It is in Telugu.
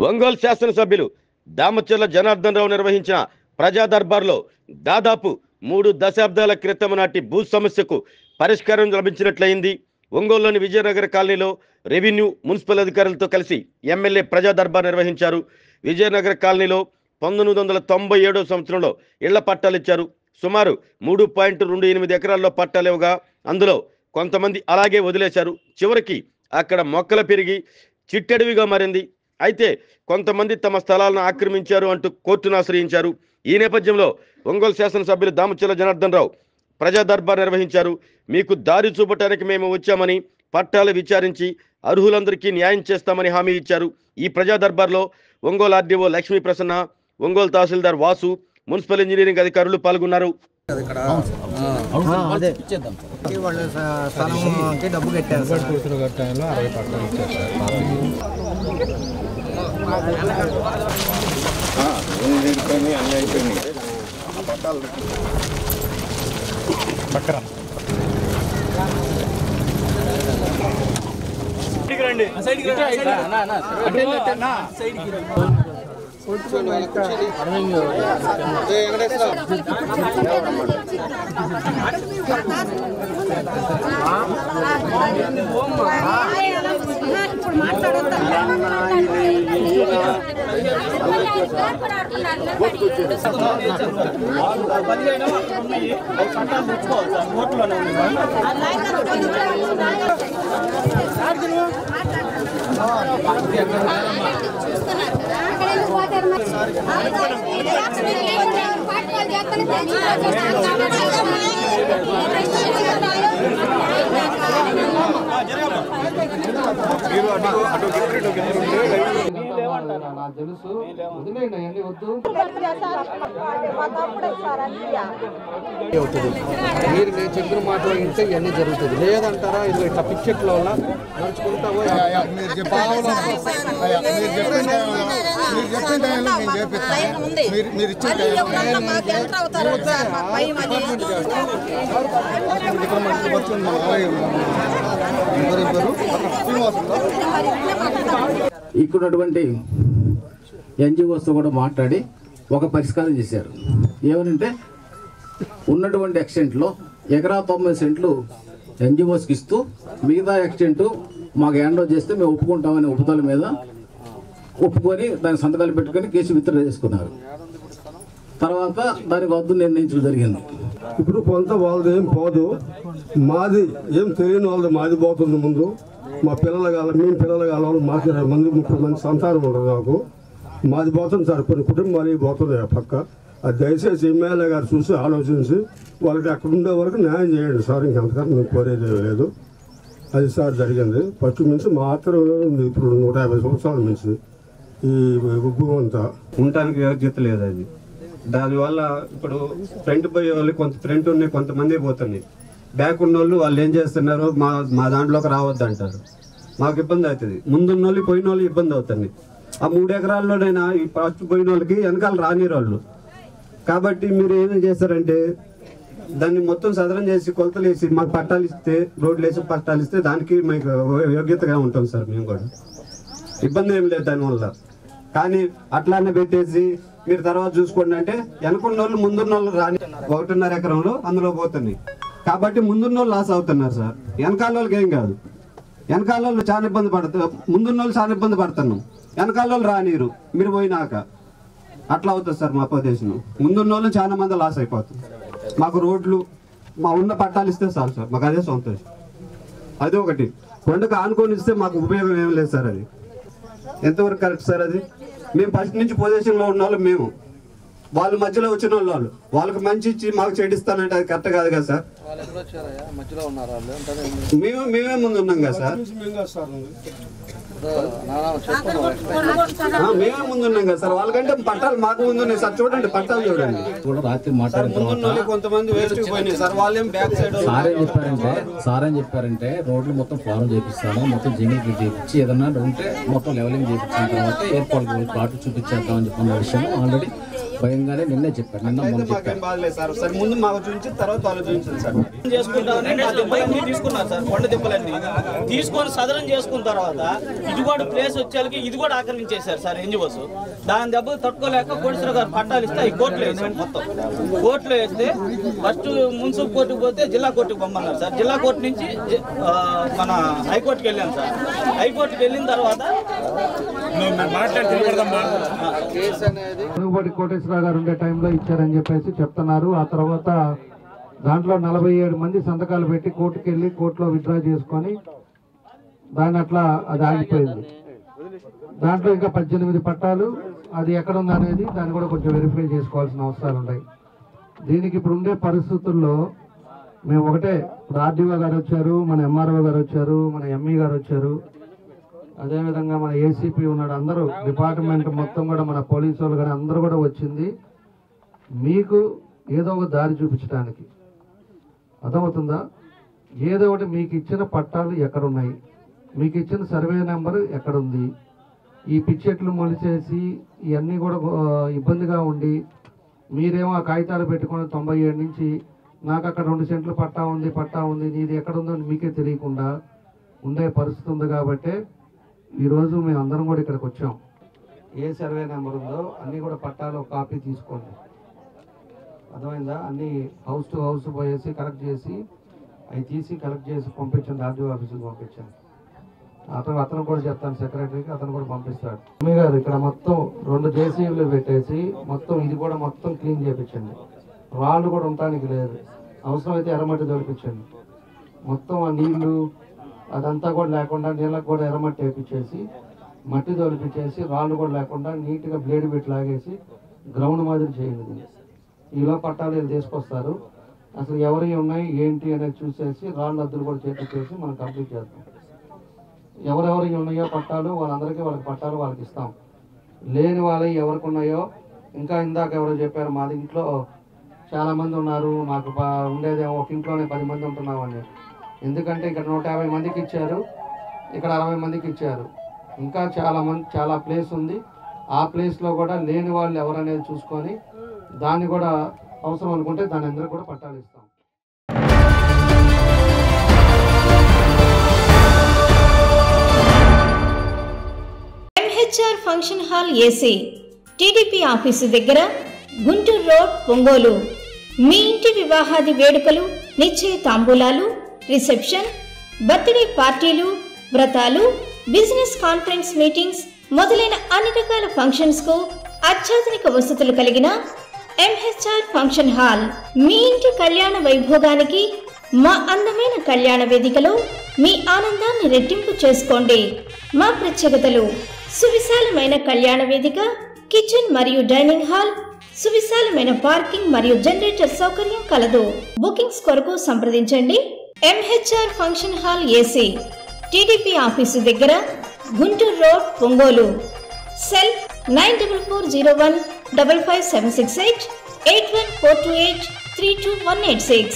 ఒంగోలు శాసనసభ్యులు దామచర్ల జనార్దన్ రావు నిర్వహించిన ప్రజా దర్బార్లో దాదాపు 3 దశాబ్దాల క్రితం నాటి భూ సమస్యకు పరిష్కారం లభించినట్లయింది. ఒంగోలులోని విజయనగర కాలనీలో రెవెన్యూ మున్సిపల్ అధికారులతో కలిసి ఎమ్మెల్యే ప్రజా దర్బార్ నిర్వహించారు. విజయనగర కాలనీలో 1997 సంవత్సరంలో ఇళ్ల పట్టాలిచ్చారు. సుమారు 3.28 ఎకరాల్లో పట్టాలివ్వగా అందులో కొంతమంది అలాగే వదిలేశారు. చివరికి అక్కడ మొక్కలు పెరిగి చిట్టడివిగా మారింది. అయితే కొంతమంది తమ స్థలాలను ఆక్రమించారు అంటూ కోర్టును ఆశ్రయించారు. ఈ నేపథ్యంలో ఒంగోలు శాసనసభ్యులు దామచర్ల జనార్దన్ రావు ప్రజా దర్బార్ నిర్వహించారు. మీకు దారి చూపటానికి మేము వచ్చామని, పట్టాలు విచారించి అర్హులందరికీ న్యాయం చేస్తామని హామీ ఇచ్చారు. ఈ ప్రజా దర్బార్లో ఒంగోలు ఆర్డీఓ లక్ష్మీ ప్రసన్న, ఒంగోలు తహసీల్దార్ వాసు, మున్సిపల్ ఇంజనీరింగ్ అధికారులు పాల్గొన్నారు. మీరు నేను చెప్పిన మాట ఇంటే ఇవన్నీ జరుగుతుంది. లేదంటారా ఇది ఇట్లా పిక్చర్ల వల్ల నడుచుకుంటా ఇక్కడున్నటువంటి ఎన్జిఓస్తో కూడా మాట్లాడి ఒక పరిష్కారం చేశారు. ఏమనంటే ఉన్నటువంటి ఎక్స్టెంట్లో ఎకరా 90 సెంట్లు ఎన్జిఓస్కి ఇస్తూ మిగతా ఎక్స్టెంట్ మాకు హ్యాండ్ ఓవర్ చేస్తే మేము ఒప్పుకుంటామని ఒప్పుదల మీద ఒప్పుకొని దాని సంతకాలు పెట్టుకొని కేసు విత్డ్రా చేసుకున్నారు. తర్వాత దానికి వద్దు నిర్ణయించడం జరిగింది. ఇప్పుడు కొంత వాళ్ళది ఏం పోదు, మాది ఏం తెలియని వాళ్ళది మాది పోతుంది. ముందు మా పిల్లలు కావాలి, మేము పిల్లలు కావాలి, మాకు 20 మంది 30 మంది సంతానం ఉండదు. నాకు మాది పోతుంది సార్, కొన్ని కుటుంబాలు పోతున్నాయి పక్క. అది దయచేసి ఎమ్మెల్యే గారు చూసి ఆలోచించి వాళ్ళకి అక్కడ ఉండే వరకు న్యాయం చేయండి సార్. ఇంకంతకన్నా మేము కోరేది లేదు. అది సార్ జరిగింది. ఫస్ట్ నుంచి మాత్రం ఇప్పుడు 150 సంవత్సరాల నుంచి ఈ భూమి అంతా ఉండటానికి యోగ్యత లేదు. అది దానివల్ల ఇప్పుడు ఫ్రంట్ పోయే వాళ్ళు కొంత ఫ్రంట్ ఉన్నాయి, కొంతమంది పోతున్నాయి. బ్యాక్ ఉన్న వాళ్ళు ఏం చేస్తున్నారు, మా దాంట్లోకి రావద్దు అంటారు. మాకు ఇబ్బంది అవుతుంది. ముందున్న వాళ్ళు పోయిన వాళ్ళు ఇబ్బంది అవుతుంది. ఆ 3 ఎకరాల్లోనైనా ఈ ఫస్ట్ పోయిన వాళ్ళకి వెనకాల రానిరు వాళ్ళు. కాబట్టి మీరు ఏం చేస్తారంటే దాన్ని మొత్తం సదరం చేసి కొలతలు వేసి మాకు పట్టాలు ఇస్తే, రోడ్లు వేసి పట్టాలు ఇస్తే దానికి మీకు యోగ్యతగా ఉంటాం సార్. మేము కూడా ఇబ్బంది ఏం లేదు దానివల్ల. కానీ అట్లానే పెట్టేసి మీరు తర్వాత చూసుకోండి అంటే వెనకున్న వాళ్ళు ముందున్న వాళ్ళు రాని 1.5 ఎకరంలో అందులో పోతుంది. కాబట్టి ముందున్న వాళ్ళు లాస్ అవుతున్నారు సార్. వెనకాల వాళ్ళకి ఏం కాదు. వెనకాల వాళ్ళు చాలా ఇబ్బంది పడతారు, ముందున్న వాళ్ళు చాలా ఇబ్బంది పడుతున్నాం. వెనకాల వాళ్ళు రానిరు మీరు పోయినాక. అట్లా అవుతుంది సార్ మా పొజిషన్. ముందున్న వాళ్ళు చాలా మంది లాస్ అయిపోతుంది. మాకు రోడ్లు మా ఉన్న పట్టాలు ఇస్తే చాలు సార్, మాకు అదే సంతోషం. అది ఒకటి. కొండకు ఆనుకొని ఇస్తే మాకు ఉపయోగం ఏం లేదు సార్. అది ఎంతవరకు కరెక్ట్ సార్? అది మేము ఫస్ట్ నుంచి పొజిషన్లో ఉన్న వాళ్ళు మేము, వాళ్ళు మధ్యలో వచ్చిన వాళ్ళు వాళ్ళకి మంచి ఇచ్చి మాకు చెడిస్తానంటే అది కరెక్ట్ కాదు కదా సార్. మేమే ముందు ఉన్నాం కదా సార్. మేమే ముందు ఉన్నాం కదా సార్. వాళ్ళకంటే పట్టాలు మాకు ముందు ఉన్నాయి సార్. చూడండి పట్టాలు చూడండి. రాత్రి మాట్లాడిన కొంతమంది వేస్ట్ పోయినాయి సార్. వాళ్ళేం బ్యాక్ సైడ్ సార్ ఏం చెప్పారంటే రోడ్లు మొత్తం ఫారం చేపిస్తాను, మొత్తం జంగిల్ చేపించి ఏదన్నా ఉంటే మొత్తం లెవెలింగ్ చేయించిన తర్వాత ఎయిర్పోర్ట్ ప్లాట్లు చూపించేద్దామని చెప్పిన విషయం ఆల్రెడీ భయంగానే నిన్నే చెప్పారు. నిన్న మొన్న మాకేం చెప్పారు. బాధలేదు సార్. సరే ముందు మాకు చూపించిన తర్వాత వాళ్ళు చూపించారు సార్. చేసుకుంటామని మా దిబ్బలన్నీ తీసుకున్నారు సార్. కొండ దిబ్బలన్నీ తీసుకొని సదరం చేసుకున్న తర్వాత ఇది కూడా ప్లేస్ వచ్చేకి ఇది కూడా ఆక్రమించేశారు సార్ ఎన్జిఓస్. దాని దెబ్బ తట్టుకోలేక కోటేశ్వర గారు పట్టాలు ఇస్తే ఈ కోర్టులో వేసాం. మొత్తం కోర్టులో వేస్తే ఫస్ట్ మున్సిపల్ కోర్టుకు పోతే జిల్లా కోర్టుకు పంపన్నారు సార్. జిల్లా కోర్టు నుంచి మన హైకోర్టుకి వెళ్ళాం సార్. హైకోర్టుకి వెళ్ళిన తర్వాత మునుగోటి కోటేశ్వరరావు గారు ఉండే టైంలో ఇచ్చారని చెప్పేసి చెప్తున్నారు. ఆ తర్వాత దాంట్లో 47 మంది సంతకాలు పెట్టి కోర్టుకి వెళ్ళి కోర్టులో విత్డ్రా చేసుకొని దాన్ని అట్లా అది ఆగిపోయింది. దాంట్లో ఇంకా 18 పట్టాలు అది ఎక్కడ ఉంది అనేది దాన్ని కూడా కొంచెం వెరిఫై చేసుకోవాల్సిన అవసరాలు ఉన్నాయి. దీనికి ఇప్పుడు ఉండే పరిస్థితుల్లో మేము ఒకటే, ఇప్పుడు ఆర్డీఓ గారు వచ్చారు, మన ఎంఆర్ఓ గారు వచ్చారు, మన ఎంఈ గారు వచ్చారు, అదేవిధంగా మన ఏసీపీ ఉన్నాడు, అందరూ డిపార్ట్మెంట్ మొత్తం కూడా మన పోలీసు వాళ్ళు కానీ అందరూ కూడా వచ్చింది మీకు ఏదో ఒక దారి చూపించడానికి. అర్థమవుతుందా? ఏదో ఒకటి మీకు ఇచ్చిన పట్టాలు ఎక్కడున్నాయి, మీకు ఇచ్చిన సర్వే నెంబర్ ఎక్కడుంది, ఈ పిచ్చెట్లు మొలిచేసి ఇవన్నీ కూడా ఇబ్బందిగా ఉండి మీరేమో ఆ కాగితాలు పెట్టుకొని 97 నుంచి నాకు అక్కడ 2 సెంట్లు పట్టా ఉంది నీది ఎక్కడుందో మీకే తెలియకుండా ఉండే పరిస్థితి ఉంది. కాబట్టి ఈరోజు మేము అందరం కూడా ఇక్కడికి వచ్చాం. ఏ సర్వే నెంబర్ ఉందో అన్నీ కూడా పట్టాలు కాపీ తీసుకోండి. అర్థమైందా? అన్నీ హౌస్ టు హౌస్ పోయేసి కలెక్ట్ చేసి అవి తీసి కలెక్ట్ చేసి పంపించండి. ఆర్డీఓ ఆఫీస్కి పంపించండి. అతను కూడా చెప్తాను సెక్రటరీకి, అతను కూడా పంపిస్తాడు. మీ గారు ఇక్కడ మొత్తం 2 జేసీబీలు పెట్టేసి మొత్తం ఇది కూడా మొత్తం క్లీన్ చేయించండి. రాళ్ళు కూడా ఉండటానికి లేదు, అవసరమైతే ఎర్రమట్టి దొరికించండి. మొత్తం ఆ నీళ్లు అదంతా కూడా లేకుండా నీళ్ళకు కూడా ఎర్రమట్టి వేపించేసి మట్టి తొలిపించేసి రాళ్ళు కూడా లేకుండా నీట్గా బ్లేడ్ పెట్టి లాగేసి గ్రౌండ్ మాదిరి చేయండి. ఈలో పట్టాలు వీళ్ళు తీసుకొస్తారు. అసలు ఎవరి ఉన్నాయి ఏంటి అనేది చూసేసి రాళ్ళు అద్దులు కూడా చేపించేసి మనం కంప్లీట్ చేస్తాం. ఎవరెవరికి ఉన్నాయో పట్టాలు వాళ్ళందరికీ వాళ్ళకి పట్టాలు వాళ్ళకి ఇస్తాం. లేని వాళ్ళవి ఎవరికి ఉన్నాయో ఇంకా ఇందాక ఎవరో చెప్పారు మాది ఇంట్లో చాలామంది ఉన్నారు, మాకు ఉండేదేమో ఒక ఇంట్లోనే 10 మంది ఉంటున్నామని. ఎందుకంటే ఇక్కడ 150 మందికి ఇచ్చారు, ఇక్కడ 60 మందికి ఇచ్చారు. ఇంకా చాలా ప్లేస్ ఉంది. ఆ ప్లేస్లో కూడా లేని వాళ్ళు ఎవరనేది చూసుకొని దాన్ని కూడా అవసరం అనుకుంటే దాని అందరికీ కూడా పట్టాలు ఇస్తాం. MHR function hall AC, TDP office దగ్గర, గుంటూరు రోడ్, ఒంగోలు. మీ ఇంటి వివాహాది వేడుకలు, నిశ్చయ తాంబూలాలు, రిసెప్షన్, బర్త్డే పార్టీలు, వ్రతాలు, బిజినెస్ కాన్ఫరెన్స్ మీటింగ్స్ మొదలైన అన్ని రకాల ఫంక్షన్స్ కు అత్యాధునిక వసతులు కలిగిన ఎంహెచ్ఆర్ ఫంక్షన్ హాల్ మీ ఇంటి కళ్యాణ వైభోగానికి మా అందమైన కళ్యాణ వేదికలో మీ ఆనందాన్ని రెట్టింపు చేసుకోండి. మా ప్రత్యేకతలు: సువిశాలమైన కళ్యాణ వేదిక, కిచెన్ మరియు డైనింగ్ హాల్, సువిశాలమైన పార్కింగ్ మరియు జనరేటర్ సౌకర్యం కలదు. బుకింగ్స్ కొరకు సంప్రదించండి. MHR function hall AC, TDP office దగ్గర, గుంటూరు రోడ్, ఒంగోలు. సెల్ 9440155768 81428 32186.